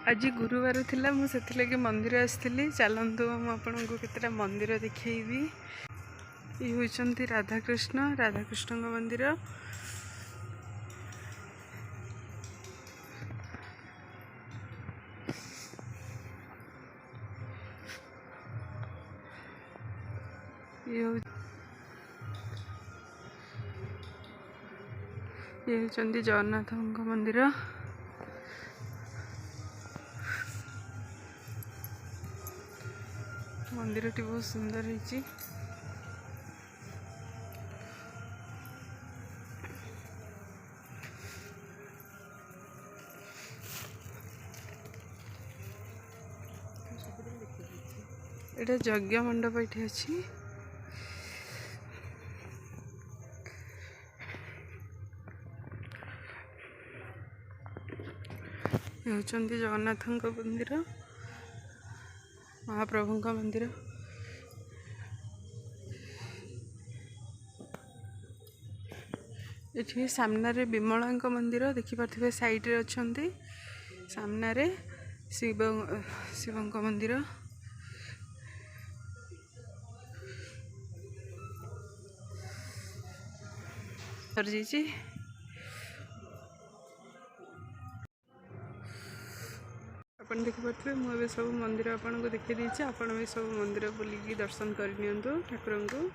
आज गुरुवार थिला मु से मंदिर आसती। चलतु आपन को केतटा मंदिर देखी। ये होती राधाकृष्ण मंदिर। ये होती जगन्नाथ मंदिर। मंदिर टी बहुत सुंदर है। एटा यज्ञ मंडप ये अच्छी। ये होती जगन्नाथ मंदिर, महाप्रभु मंदिर। ये सामने विमला मंदिर देखिपे साइड रे अच्छा। सामने शिव मंदिर। जी अपन देखिपे मुझे सब मंदिर आपन को देखी देती। आपन भी सब मंदिर बुलिकी दर्शन करनी ठाकुर को।